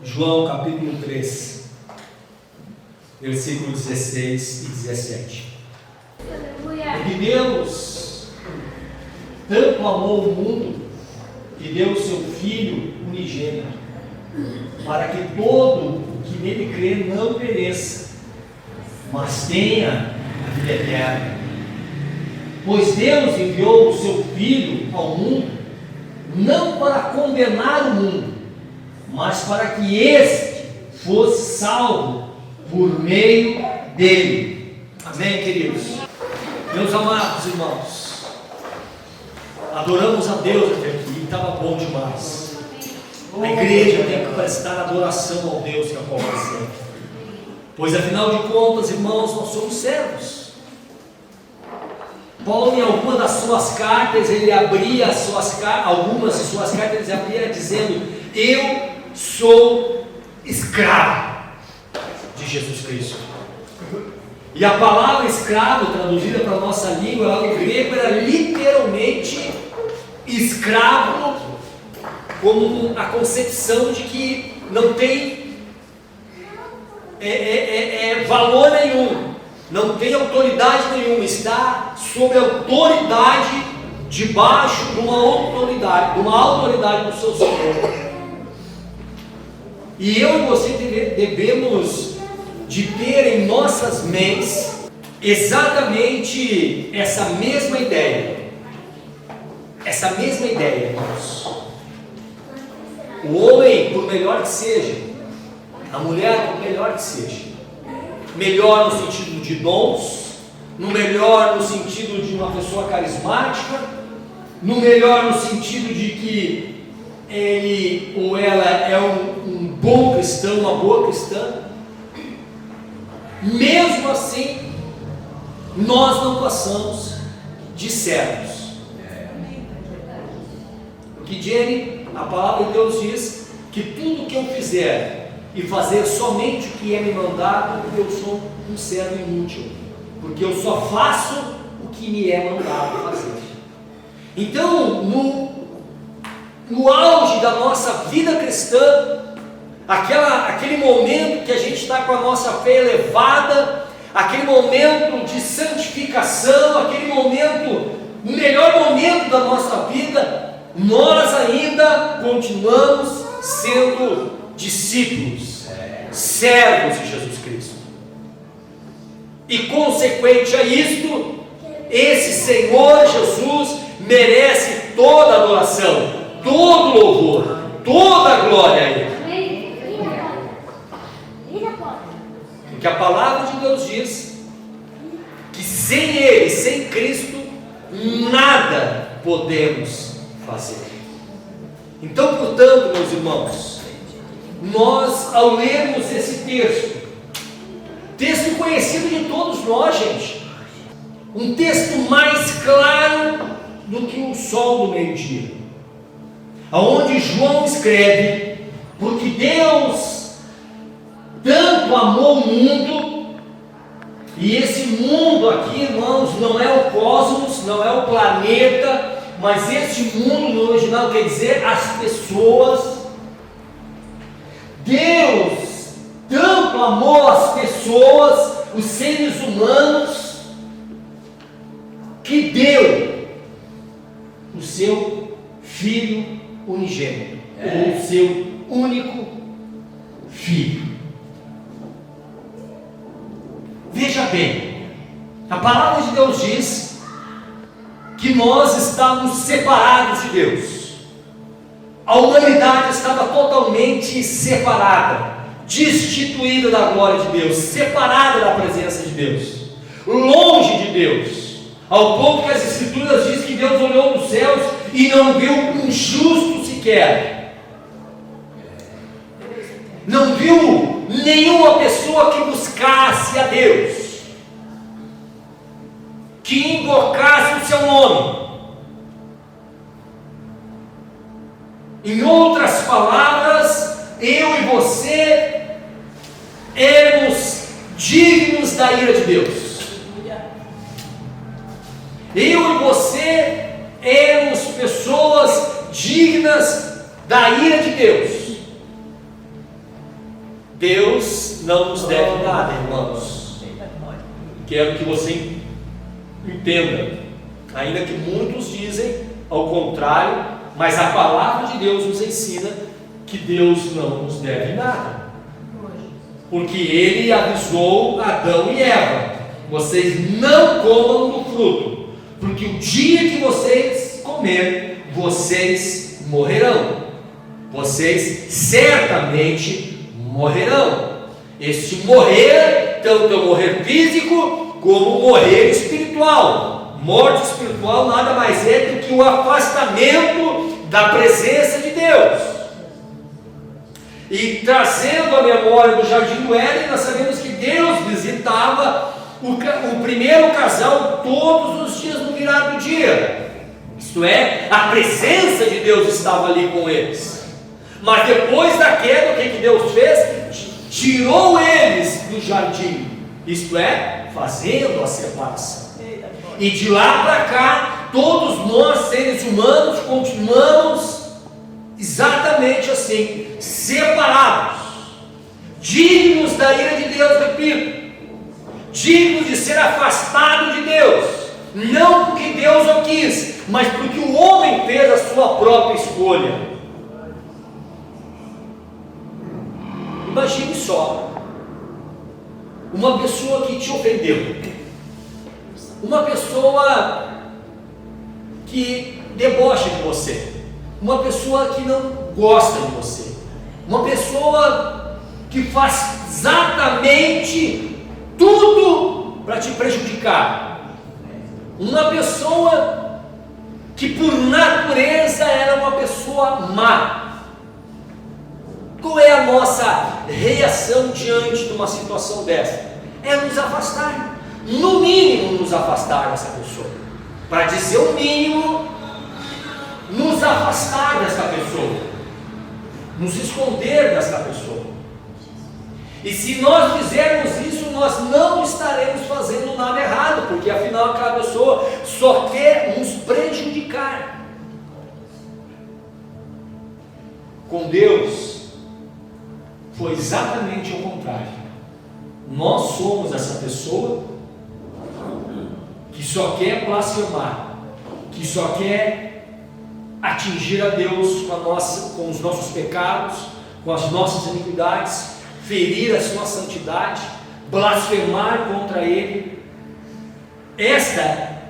João capítulo 3, versículos 16 e 17. Porque Deus tanto amou o mundo que deu o seu Filho unigênito, para que todo o que nele crê não pereça, mas tenha a vida eterna. Pois Deus enviou o seu Filho ao mundo, não para condenar o mundo, mas para que este fosse salvo por meio dele. Amém, queridos? Meus amados irmãos, adoramos a Deus até aqui, e estava bom demais. A igreja tem que prestar adoração ao Deus que a qual serve, pois afinal de contas, irmãos, nós somos servos. Paulo, em algumas das suas cartas, ele abria algumas de suas cartas, ele abria dizendo: eu sou escravo de Jesus Cristo. E a palavra escravo, traduzida para a nossa língua, lá no grego, era literalmente escravo, como a concepção de que não tem valor nenhum, não tem autoridade nenhuma, está sob autoridade, debaixo de uma autoridade do seu Senhor. E eu e você devemos de ter em nossas mentes exatamente essa mesma ideia, irmãos. O homem, por melhor que seja, a mulher, por melhor que seja, melhor no sentido de dons, no melhor no sentido de uma pessoa carismática, no melhor no sentido de que ele ou ela é um bom cristão, uma boa cristã. Mesmo assim, nós não passamos de servos. Porque Jenny, a palavra de Deus diz que tudo que eu fizer e fazer somente o que é me mandado, eu sou um servo inútil, porque eu só faço o que me é mandado fazer. Então, no auge da nossa vida cristã, aquele momento que a gente está com a nossa fé elevada, aquele momento de santificação, aquele momento, o melhor momento da nossa vida, nós ainda continuamos sendo discípulos, servos de Jesus Cristo. E consequente a isto, esse Senhor Jesus merece toda adoração, todo louvor, toda glória a Ele. Porque a palavra de Deus diz que sem Ele, sem Cristo, nada podemos fazer. Então, portanto, meus irmãos, nós, ao lermos esse texto conhecido de todos nós, gente, um texto mais claro do que o sol do meio-dia, aonde João escreve: porque Deus tanto amou o mundo, e esse mundo aqui, irmãos, não é o cosmos, não é o planeta, mas este mundo no original quer dizer as pessoas. Deus tanto amou as pessoas, os seres humanos, que deu o seu Filho unigênito, ou o seu único Filho. Veja bem, a palavra de Deus diz que nós estamos separados de Deus. A humanidade estava totalmente separada, destituída da glória de Deus, separada da presença de Deus, longe de Deus, ao ponto que as Escrituras dizem que Deus olhou dos céus e não viu um justo sequer, não viu nenhuma pessoa que buscasse a Deus, que invocasse o seu nome. Em outras palavras, eu e você éramos dignos da ira de Deus. Eu e você éramos pessoas dignas da ira de Deus. Deus não nos deve nada, irmãos. Quero que você entenda, ainda que muitos dizem ao contrário, mas a palavra de Deus nos ensina que Deus não nos deve nada, porque Ele avisou Adão e Eva: vocês não comam do fruto, porque o dia que vocês comerem, vocês morrerão. Vocês certamente morrerão. Este morrer, tanto é morrer físico como morrer espiritual. Morte espiritual nada mais é do que o afastamento da presença de Deus. E trazendo a memória do Jardim do Éden, nós sabemos que Deus visitava o primeiro casal todos os dias no virar do dia. Isto é, a presença de Deus estava ali com eles. Mas depois da queda, o que Deus fez? Tirou eles do jardim, isto é, fazendo a separação. E de lá para cá, todos nós, seres humanos, continuamos exatamente assim, separados, dignos da ira de Deus, repito, dignos de ser afastado de Deus, não porque Deus o quis, mas porque o homem fez a sua própria escolha. Imagine só, uma pessoa que te ofendeu, uma pessoa que debocha de você, uma pessoa que não gosta de você, uma pessoa que faz exatamente tudo para te prejudicar, uma pessoa que por natureza era uma pessoa má. Qual é a nossa reação diante de uma situação dessa? É nos afastar, no mínimo nos afastar dessa pessoa, para dizer o mínimo, nos afastar dessa pessoa, nos esconder dessa pessoa. E se nós fizermos isso, nós não estaremos fazendo nada errado, porque afinal aquela pessoa só quer nos prejudicar. Com Deus foi exatamente o contrário. Nós somos essa pessoa que só quer blasfemar, que só quer atingir a Deus com os nossos pecados, com as nossas iniquidades, ferir a sua santidade, blasfemar contra Ele. Esta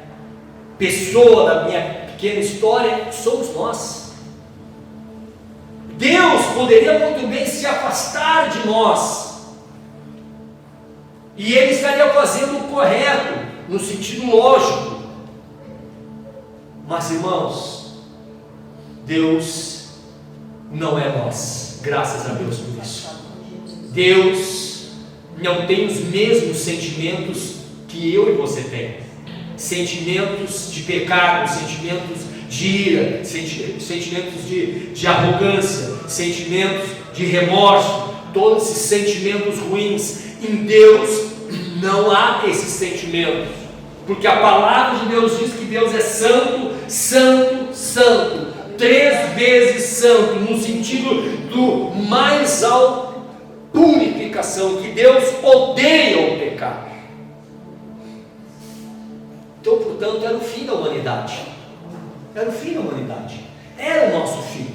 pessoa da minha pequena história somos nós. Deus poderia muito bem se afastar de nós, e Ele estaria fazendo o correto, no sentido lógico. Mas irmãos, Deus não é nós, graças a Deus por isso. Deus não tem os mesmos sentimentos que eu e você tem, sentimentos de pecado, sentimentos de ira, sentimentos de arrogância, sentimentos de remorso, todos esses sentimentos ruins. Em Deus não há esses sentimentos, porque a palavra de Deus diz que Deus é santo, santo, santo, 3 vezes santo, no sentido do mais alto, purificação, que Deus odeia o pecado. Então, portanto, era o fim da humanidade. Era o fim da humanidade, era o nosso fim.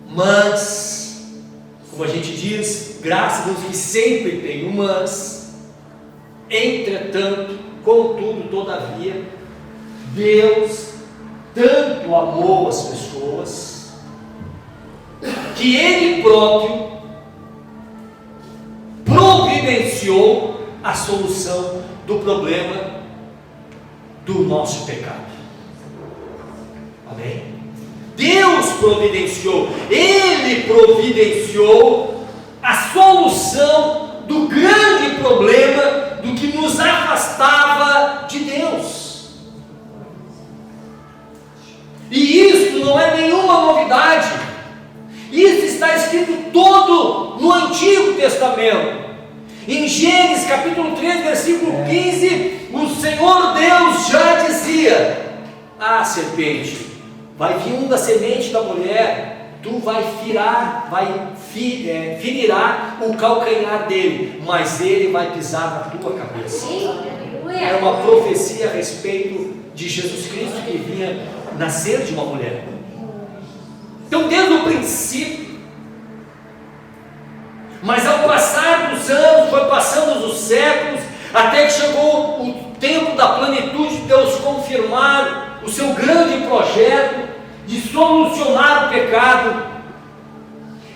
Mas, como a gente diz, graças a Deus que sempre tem um mas, entretanto, contudo, todavia, Deus tanto amou as pessoas, que Ele próprio providenciou a solução do problema do nosso pecado. Amém? Deus providenciou, Ele providenciou a solução do grande problema do que nos afastava de Deus. E isso não é nenhuma novidade, isso está escrito todo no Antigo Testamento. Em Gênesis capítulo 3, versículo 15, o Senhor Deus já dizia: ah, serpente, vai vir um da semente da mulher, tu ferirá o calcanhar dele, mas ele vai pisar na tua cabeça. É uma profecia a respeito de Jesus Cristo que vinha nascer de uma mulher. Então, desde o princípio, mas ao passar dos anos, foi passando os séculos, até que chegou o tempo da plenitude de Deus confirmar o seu grande projeto de solucionar o pecado,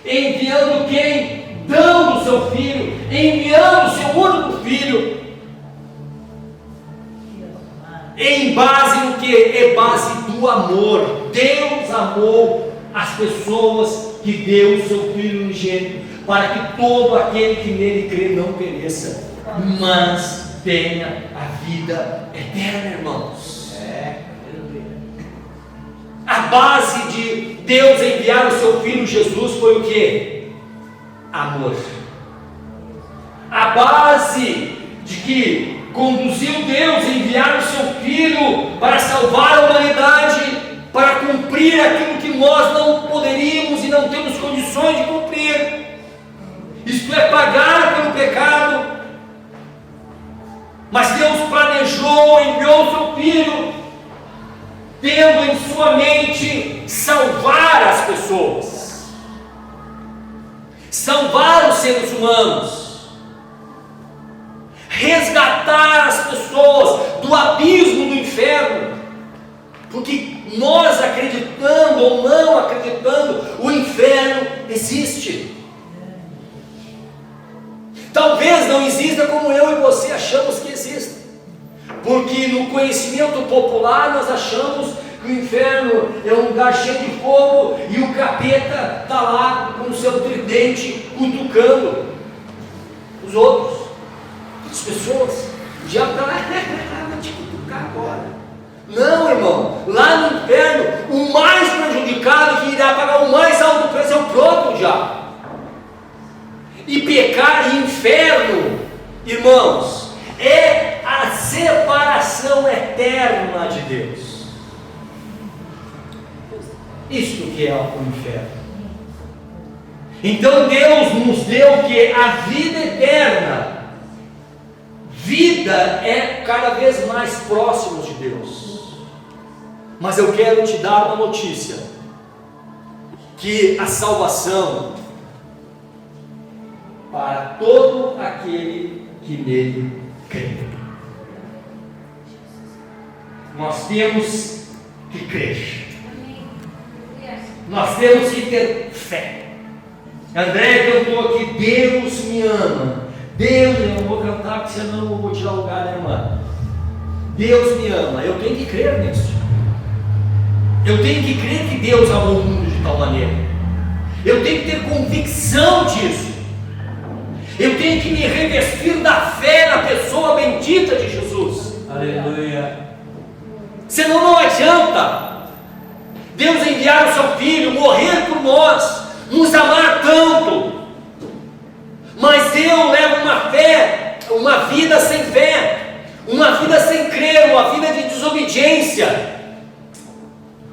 enviando quem? Dando o seu filho, enviando o seu único filho, em base no que? É base do amor. Deus amou as pessoas que deu o seu filho unigênito, para que todo aquele que nele crê não pereça, mas tenha a vida eterna, irmãos. A base de Deus enviar o seu filho Jesus foi o que? Amor. A base de que conduziu Deus a enviar o seu filho para salvar a humanidade, para cumprir aquilo que nós não poderíamos e não temos condições de cumprir, isto é, pagar pelo pecado. Mas Deus planejou, enviou o seu filho, tendo em sua mente salvar as pessoas, salvar os seres humanos, resgatar as pessoas do abismo do inferno, porque nós, acreditando ou não acreditando, o inferno existe. Talvez não exista como eu e você achamos que existe, porque no conhecimento popular nós achamos que o inferno é um lugar cheio de fogo e o capeta está lá com o seu tridente cutucando os outros, as pessoas. O diabo está lá, vai te cutucar agora. Não, irmão, lá no inferno o mais prejudicado, que irá pagar o mais alto preço, é o próprio diabo. E pecar e inferno, irmãos, é a separação eterna de Deus. Isto que é o inferno. Então Deus nos deu que a vida eterna. Vida é cada vez mais próximos de Deus. Mas eu quero te dar uma notícia, que a salvação para todo aquele que nele crê. Nós temos que crer. Nós temos que ter fé. André cantou aqui: Deus me ama. Deus, eu não vou cantar porque senão eu vou tirar o lugar da irmã. Deus me ama. Eu tenho que crer nisso. Eu tenho que crer que Deus amou o mundo de tal maneira. Eu tenho que ter convicção disso. Eu tenho que me revestir da fé na pessoa bendita de Jesus. Aleluia. Senão não adianta Deus enviar o seu filho, morrer por nós, nos amar tanto, mas eu levo uma fé, uma vida sem fé, uma vida sem crer, uma vida de desobediência,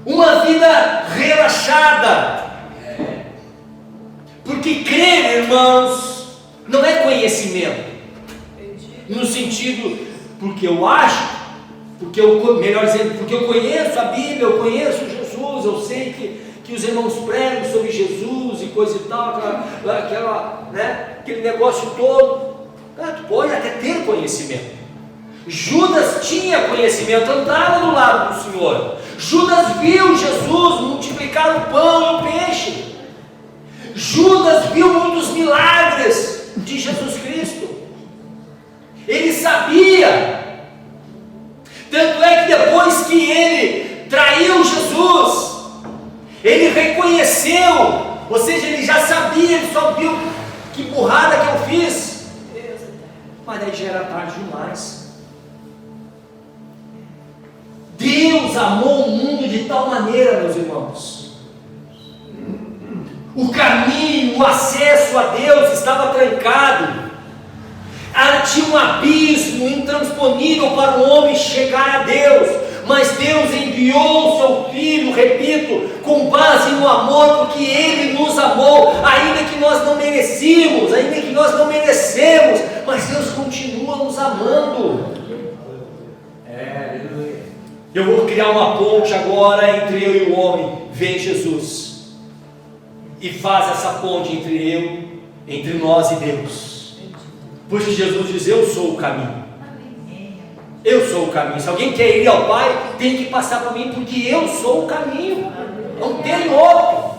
uma vida relaxada. Porque crer, irmãos, não é conhecimento, no sentido, porque eu acho, porque eu, melhor dizendo, porque eu conheço a Bíblia, eu conheço Jesus, eu sei que os irmãos pregam sobre Jesus e coisa e tal, aquele negócio todo. Tu pode até ter conhecimento. Judas tinha conhecimento, andava do lado do Senhor. Judas viu Jesus multiplicar o pão e o peixe. Judas viu muitos milagres de Jesus Cristo. Ele sabia. Tanto é que depois que ele traiu Jesus, ele reconheceu, ou seja, ele já sabia, ele só viu que burrada que eu fiz, mas daí já era tarde demais. Deus amou o mundo de tal maneira, meus irmãos, o caminho, o acesso a Deus estava trancado. Tinha um abismo intransponível para o homem chegar a Deus, mas Deus enviou o seu Filho, repito, com base no amor, porque Ele nos amou, ainda que nós não merecíamos, ainda que nós não merecemos, mas Deus continua nos amando. Eu vou criar uma ponte agora entre eu e o homem. Vem Jesus e faz essa ponte entre nós e Deus. Porque Jesus diz: eu sou o caminho. Eu sou o caminho. Se alguém quer ir ao Pai, tem que passar por mim, porque eu sou o caminho. Não tem outro.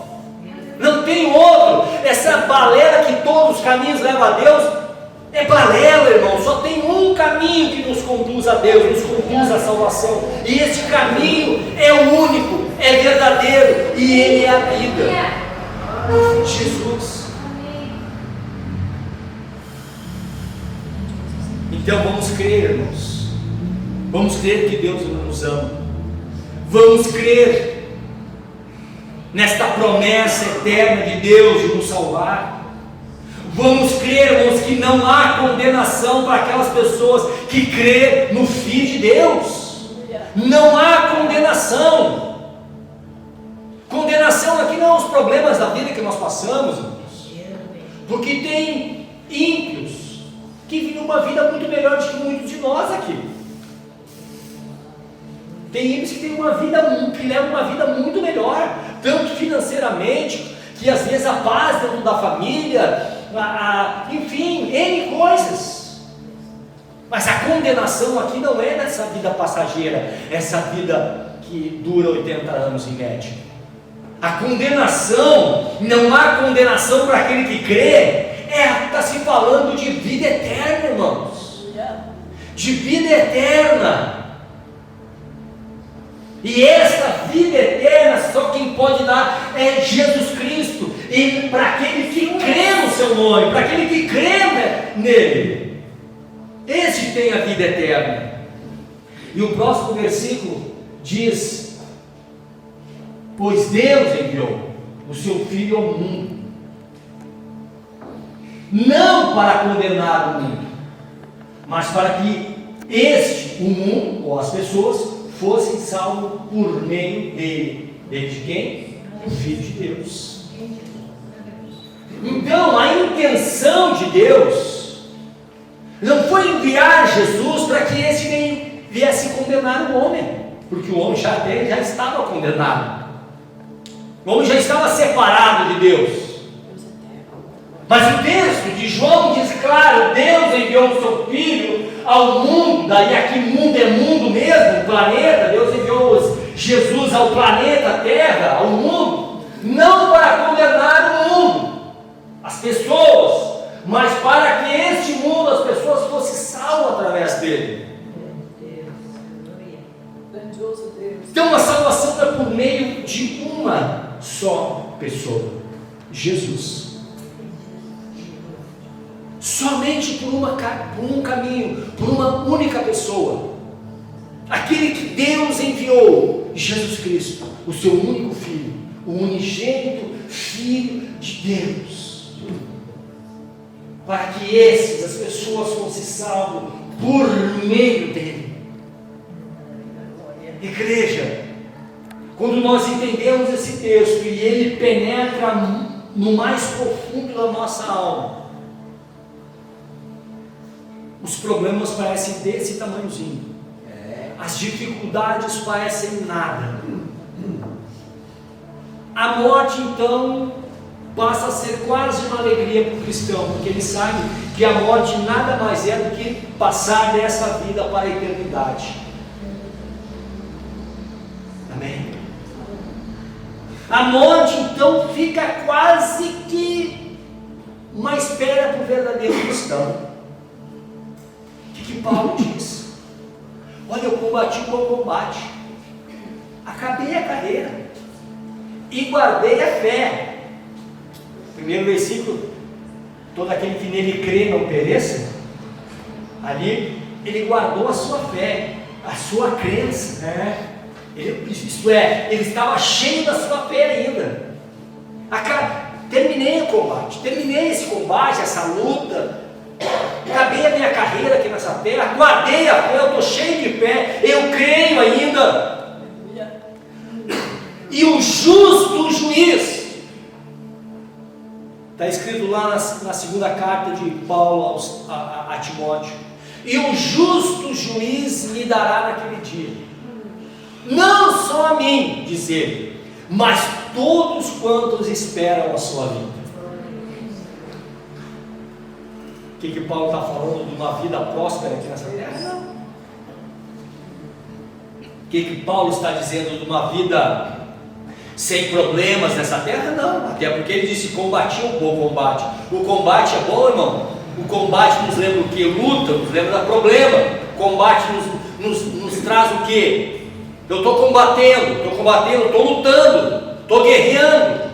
Não tem outro. Essa balela que todos os caminhos levam a Deus é balela, irmão. Só tem um caminho que nos conduz a Deus, nos conduz à salvação. E esse caminho é o único, é verdadeiro, e Ele é a vida. Jesus. Então vamos crer, irmãos. Vamos crer que Deus nos ama. Vamos crer nesta promessa eterna de Deus de nos salvar. Vamos crer, irmãos, que não há condenação para aquelas pessoas que crêem no Filho de Deus. Não há condenação. Condenação aqui não é os problemas da vida que nós passamos, irmãos. Porque tem ímpios que vivem uma vida muito melhor do que muitos de nós aqui. Tem ímpios que têm que levam uma vida muito melhor, tanto financeiramente, que às vezes a paz dentro da família, enfim, N coisas. Mas a condenação aqui não é nessa vida passageira, essa vida que dura 80 anos em média. A condenação, não há condenação para aquele que crê, está se falando de vida eterna, irmãos. De vida eterna. E esta vida eterna, só quem pode dar é Jesus Cristo. E para aquele que crê no seu nome, para aquele que crê nele, esse tem a vida eterna. E o próximo versículo diz: pois Deus enviou o seu Filho ao mundo, não para condenar o mundo, mas para que o mundo, ou as pessoas, fossem salvos por meio dele. Dele de quem? O Filho de Deus. Então a intenção de Deus não foi enviar Jesus para que esse viesse condenar o homem, porque o homem já estava condenado. O homem já estava separado de Deus. Mas o texto de João diz claro: Deus enviou o seu Filho ao mundo, daí aqui mundo é mundo mesmo, planeta. Deus enviou Jesus ao planeta Terra, ao mundo, não para condenar o mundo, as pessoas, mas para que este mundo, as pessoas, fossem salvas através dele. Então a salvação é por meio de uma só pessoa, Jesus. Somente por um caminho, por uma única pessoa, aquele que Deus enviou, Jesus Cristo, o seu único Filho, o unigênito Filho de Deus, para que as pessoas fossem salvas por meio dele. Igreja, quando nós entendemos esse texto e ele penetra no mais profundo da nossa alma, os problemas parecem desse tamanhozinho, as dificuldades parecem nada. A morte então passa a ser quase uma alegria para o cristão, porque ele sabe que a morte nada mais é do que passar dessa vida para a eternidade. Amém? A morte então fica quase que uma espera para o verdadeiro cristão. O que Paulo diz? Olha, eu combati o bom combate, acabei a carreira e guardei a fé. Primeiro versículo: todo aquele que nele crê não pereça. Ali ele guardou a sua fé, a sua crença, isto é, ele estava cheio da sua fé ainda. Terminei o combate, terminei esse combate, essa luta, acabei a minha carreira aqui nessa terra, guardei a fé, eu estou cheio de fé, eu creio ainda. E o justo juiz, está escrito lá na segunda carta de Paulo a Timóteo, e o justo juiz me dará naquele dia, não só a mim, diz ele, mas todos quantos esperam a sua vida. O que Paulo está falando de uma vida próspera aqui nessa terra? Não. O que Paulo está dizendo de uma vida sem problemas nessa terra? Não. Até porque ele disse: combati um bom combate. O combate é bom, irmão? O combate nos lembra o que? Luta, nos lembra problema. O combate nos traz o que? Eu estou combatendo, estou lutando, estou guerreando.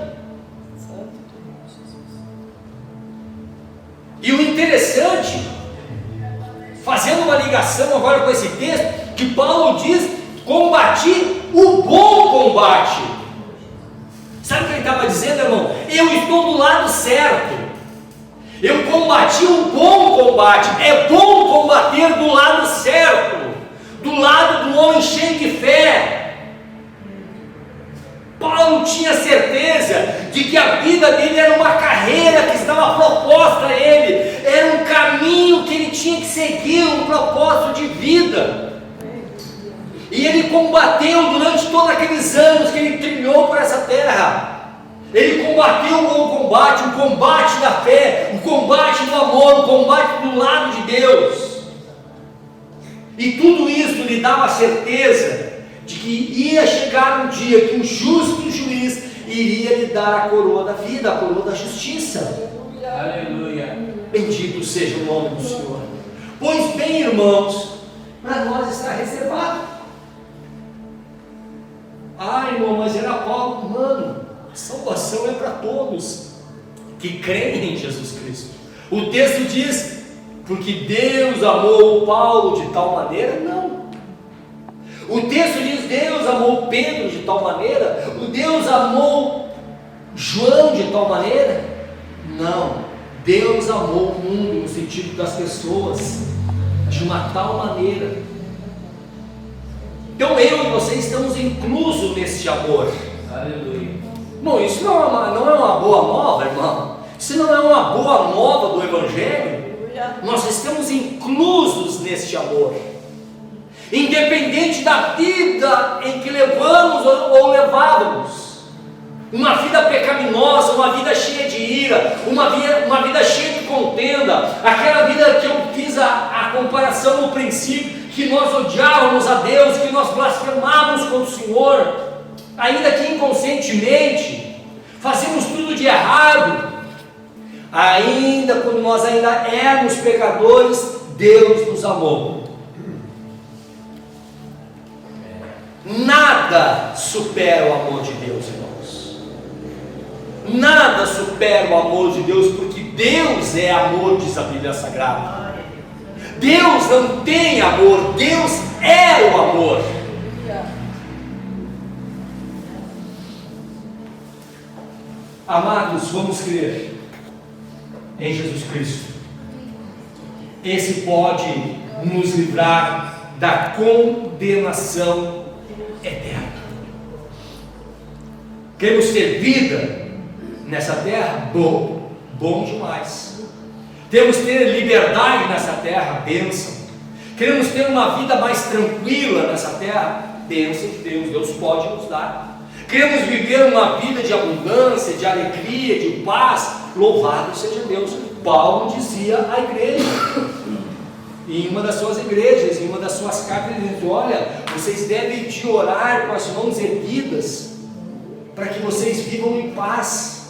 E o interessante, fazendo uma ligação agora com esse texto, que Paulo diz: combati o bom combate. Sabe o que ele estava dizendo, irmão? Eu estou do lado certo, eu combati um bom combate. É bom combater do lado certo, do lado do homem cheio de fé. Paulo tinha certeza de que a vida dele era uma carreira que estava proposta a ele, era um caminho que ele tinha que seguir, um propósito de vida. E ele combateu durante todos aqueles anos que ele trilhou por essa terra. Ele combateu o bom combate, o combate da fé, o combate do amor, o combate do lado de Deus. E tudo isso lhe dava a certeza de que ia chegar um dia que o justo juiz iria lhe dar a coroa da vida, a coroa da justiça. Aleluia. Bendito seja o nome do Senhor. Pois bem, irmãos, para nós está reservado. Ah, irmão, mas era Paulo. Mano, a salvação é para todos que creem em Jesus Cristo. O texto diz: porque Deus amou Paulo de tal maneira? Não. O texto diz: Deus amou Pedro de tal maneira? O Deus amou João de tal maneira? Não. Deus amou o mundo no sentido das pessoas de uma tal maneira. Então eu e você estamos inclusos neste amor. Aleluia. Bom, isso não é uma boa nova, irmão. Isso não é uma boa nova do Evangelho. Nós estamos inclusos neste amor. Independente da vida em que levamos ou levávamos, uma vida pecaminosa, uma vida cheia de ira, uma vida cheia de contenda, aquela vida que eu fiz a comparação no princípio, que nós odiávamos a Deus, que nós blasfemávamos contra o Senhor, ainda que inconscientemente, fazíamos tudo de errado, ainda quando nós ainda éramos pecadores, Deus nos amou. Nada supera o amor de Deus, irmãos. Nada supera o amor de Deus, porque Deus é amor, diz a Bíblia Sagrada. Deus não tem amor, Deus é o amor. Amados, vamos crer em Jesus Cristo. Esse pode nos livrar da condenação eterna. Queremos ter vida nessa terra? Bom demais. Temos que ter liberdade nessa terra? Bênção. Queremos ter uma vida mais tranquila nessa terra? Bênção de Deus, Deus pode nos dar. Queremos viver uma vida de abundância, de alegria, de paz? Louvado seja Deus. Paulo dizia à igreja, em uma das suas igrejas, em uma das suas cartas, ele diz: olha, vocês devem de orar com as mãos erguidas, para que vocês vivam em paz.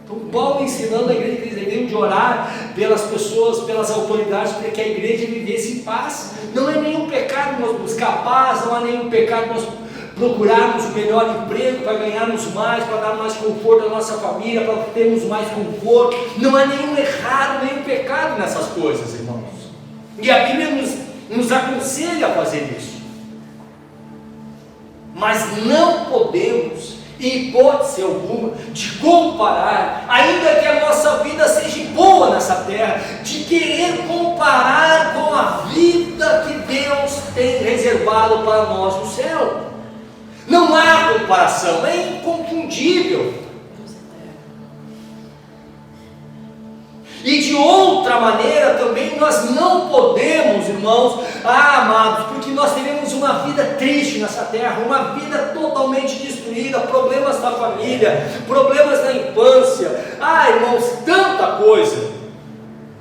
Então Paulo ensinando a igreja que eles deveriam de orar pelas pessoas, pelas autoridades, para que a igreja vivesse em paz. Não é nenhum pecado nós buscar paz, não é nenhum pecado nós procurarmos o melhor emprego para ganharmos mais, para dar mais conforto à nossa família, para termos mais conforto. Não há nenhum errado, nenhum pecado nessas coisas, irmãos. E a Bíblia nos aconselha a fazer isso. Mas não podemos, em hipótese alguma, de comparar, ainda que a nossa vida seja boa nessa terra, de querer comparar com a vida que Deus tem reservado para nós no céu. Não há comparação, é inconfundível. E de outra maneira também nós não podemos, irmãos, amados, porque nós teremos uma vida triste nessa terra, uma vida totalmente destruída, problemas na família, problemas na infância, irmãos, tanta coisa.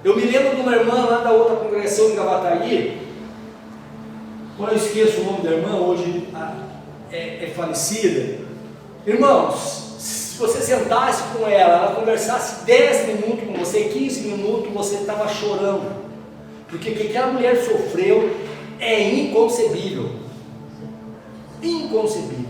Eu me lembro de uma irmã lá da outra congregação em Gravataí, quando eu esqueço o nome da irmã, hoje é falecida. Irmãos, se você sentasse com ela conversasse 10 minutos com você, 15 minutos, você estava chorando, porque o que aquela mulher sofreu é inconcebível. Inconcebível.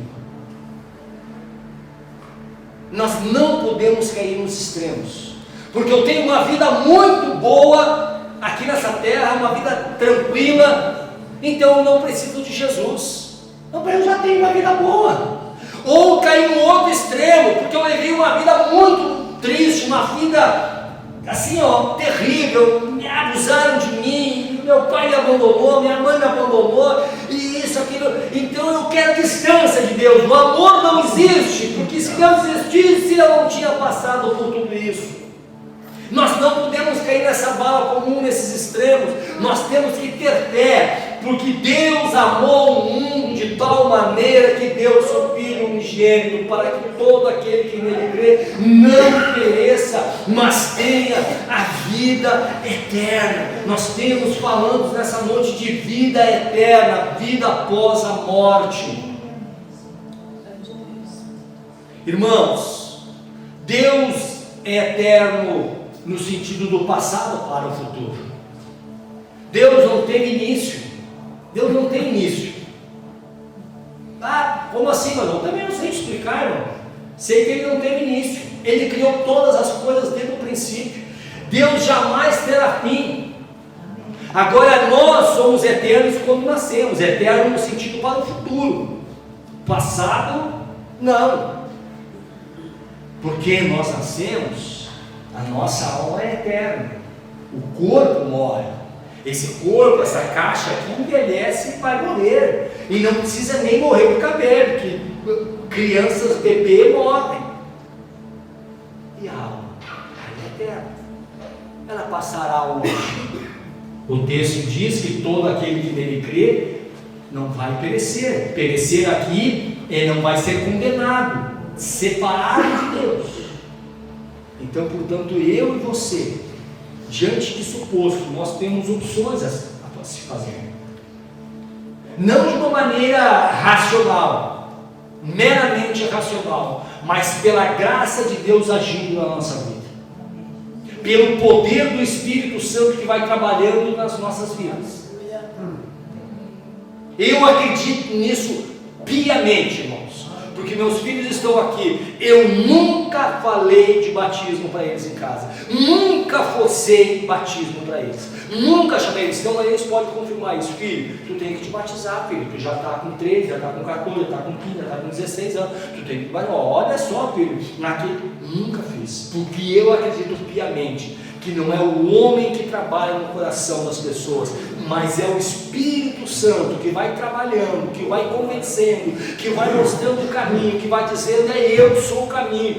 Nós não podemos cair nos extremos, porque eu tenho uma vida muito boa aqui nessa terra, uma vida tranquila, então eu não preciso de Jesus. Então eu já tenho uma vida boa. Ou cair no outro extremo, porque eu levei uma vida muito triste, uma vida assim, terrível, me abusaram de mim, meu pai me abandonou, minha mãe me abandonou, e isso, aquilo, então eu quero distância de Deus. O amor não existe, porque se Deus existisse, eu não tinha passado por tudo isso. Nós não podemos cair nessa bala comum, nesses extremos. Nós temos que ter fé, porque Deus amou o mundo de tal maneira que deu o seu Filho unigênito, para que todo aquele que nele crê não pereça, mas tenha a vida eterna. Nós temos falando nessa noite de vida eterna, vida após a morte. Irmãos, Deus é eterno no sentido do passado para o futuro. Deus não tem início. Deus não tem início. Como assim, mas eu também não sei te explicar, irmão. Sei que Ele não teve início. Ele criou todas as coisas desde o princípio. Deus jamais terá fim. Agora nós somos eternos quando nascemos. Eterno no sentido para o futuro. Passado, não. Porque nós nascemos, a nossa alma é eterna. O corpo morre. Esse corpo, essa caixa aqui envelhece e vai morrer. E não precisa nem morrer por cabelo, que crianças, bebês morrem. E a alma? Ela é eterna. Ela passará longe. O texto diz que todo aquele que nele crê não vai perecer. Perecer aqui, ele não vai ser condenado, separado de Deus. Então, portanto, eu e você, diante disso posto, nós temos opções a se fazer. Não de uma maneira racional, meramente racional, mas pela graça de Deus agindo na nossa vida, pelo poder do Espírito Santo que vai trabalhando nas nossas vidas. Eu acredito nisso piamente, irmãos, porque meus filhos estão aqui. Eu nunca falei de batismo para eles em casa, nunca forcei batismo para eles, nunca chamei eles. Então eles podem confirmar isso: filho, tu tem que te batizar, filho, tu já está com 13, já está com 14, já está com 15, já está com 16 anos, tu tem que batizar. Olha só, filho, nunca fiz, porque eu acredito piamente que não é o homem que trabalha no coração das pessoas, mas é o Espírito Santo que vai trabalhando, que vai convencendo, que vai mostrando o caminho, que vai dizendo: é eu que sou o caminho,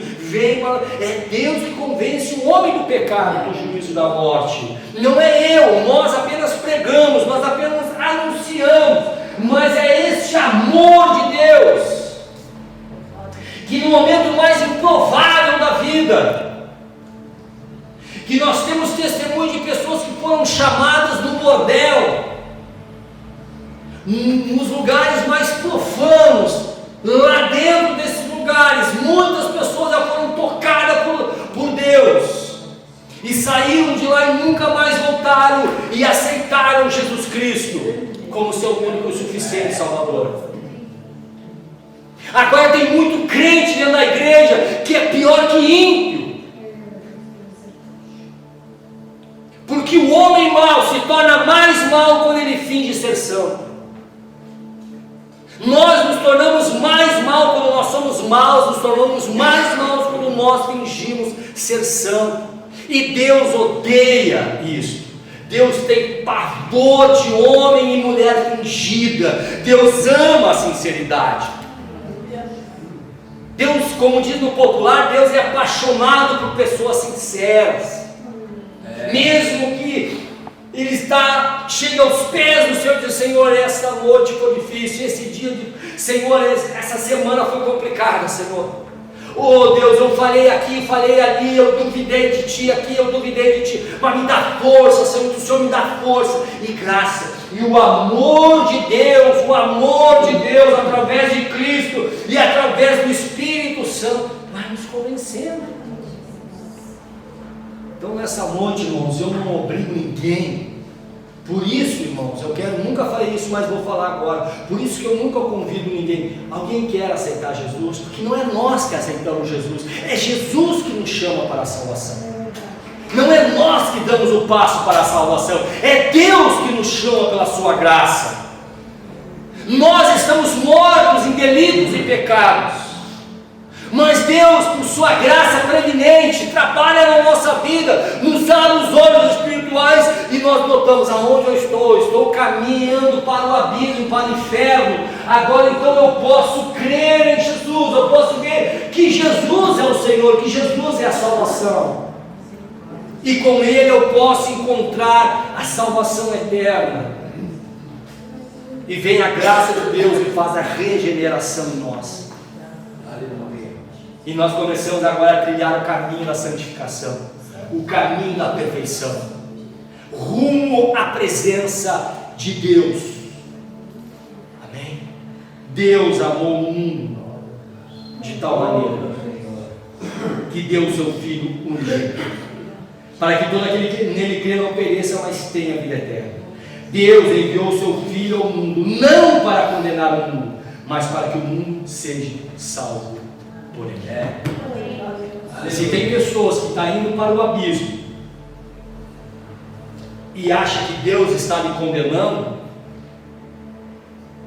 é Deus que convence o homem do pecado, do juízo e da morte. Não é eu, nós apenas pregamos, nós apenas anunciamos, mas é este amor de Deus, que no momento mais improvável da vida, que nós temos testemunho de pessoas que foram chamadas no bordel, nos lugares mais profanos, lá dentro desses lugares, muitas pessoas já foram tocadas por Deus, e saíram de lá e nunca mais voltaram, e aceitaram Jesus Cristo como seu único e suficiente Salvador. Agora tem muito crente dentro da igreja que é pior que ímpio, porque o homem mau se torna mais mau quando ele finge ser santo. Nós nos tornamos mais maus quando nós somos maus, nos tornamos mais maus quando nós fingimos ser santo. E Deus odeia isso. Deus tem pavor de homem e mulher fingida. Deus ama a sinceridade. Deus, como diz no popular, Deus é apaixonado por pessoas sinceras. Mesmo que ele chega aos pés do Senhor e diz: Senhor, essa noite foi difícil, esse dia, Senhor, essa semana foi complicada, Senhor. Oh Deus, eu falei aqui, falei ali, eu duvidei de Ti aqui, eu duvidei de Ti, mas me dá força, Senhor, que o Senhor me dá força e graça, e o amor de Deus, através de Cristo e através do Espírito Santo, vai nos convencendo. Então nessa noite, irmãos, eu não obrigo ninguém. Por isso, irmãos, nunca falei isso, mas vou falar agora. Por isso que eu nunca convido ninguém. Alguém quer aceitar Jesus? Porque não é nós que aceitamos Jesus, é Jesus que nos chama para a salvação. Não é nós que damos o passo para a salvação, é Deus que nos chama pela sua graça. Nós estamos mortos em delitos e pecados, mas Deus, por sua graça preeminente, trabalha na nossa vida, nos abre os olhos espirituais, e nós notamos aonde eu estou caminhando para o abismo, para o inferno. Agora então eu posso crer em Jesus, eu posso ver que Jesus é o Senhor, que Jesus é a salvação, e com Ele eu posso encontrar a salvação eterna. E vem a graça de Deus e faz a regeneração em nós. E nós começamos agora a trilhar o caminho da santificação, o caminho da perfeição, rumo à presença de Deus. Amém? Deus amou o mundo de tal maneira que deu o seu Filho unigênito, para que todo aquele que nele crê não pereça, mas tenha vida eterna. Deus enviou o seu Filho ao mundo, não para condenar o mundo, mas para que o mundo seja salvo por Ele. Se tem pessoas que estão indo para o abismo e acham que Deus está lhe condenando,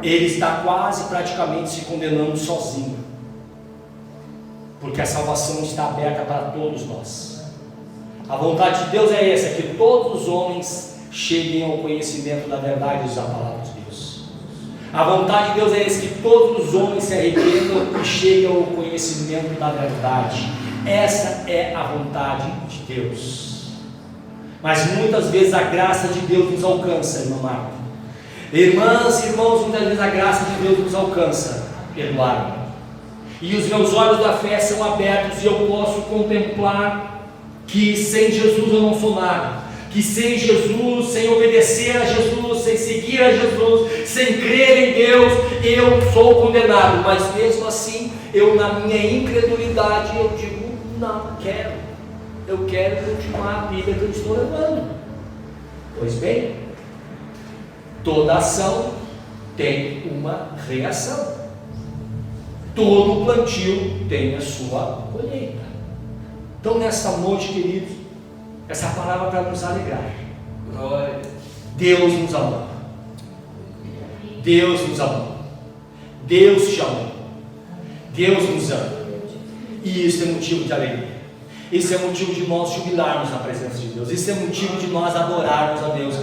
ele está quase praticamente se condenando sozinho, porque a salvação está aberta para todos nós. A vontade de Deus é essa, que todos os homens cheguem ao conhecimento da verdade da palavra de Deus. A vontade de Deus é essa, que todos os homens se arrependam e cheguem ao conhecimento da verdade. Essa é a vontade de Deus. Mas muitas vezes a graça de Deus nos alcança, irmã Marta. Irmãs e irmãos, muitas vezes a graça de Deus nos alcança, Eduardo. E os meus olhos da fé são abertos e eu posso contemplar que sem Jesus eu não sou nada. Que sem Jesus, sem obedecer a Jesus, sem seguir a Jesus, sem crer em Deus, eu sou condenado. Mas mesmo assim, eu na minha incredulidade, eu digo: não, eu quero continuar a vida que eu estou levando. Pois bem, toda ação tem uma reação, todo plantio tem a sua colheita. Então nesta noite, queridos, essa palavra para nos alegrar. Glória. Deus nos amou. Deus nos amou. Deus te amou. Deus nos ama. E isso é motivo de alegria. Isso é motivo de nós jubilarmos na presença de Deus. Isso é motivo de nós adorarmos a Deus.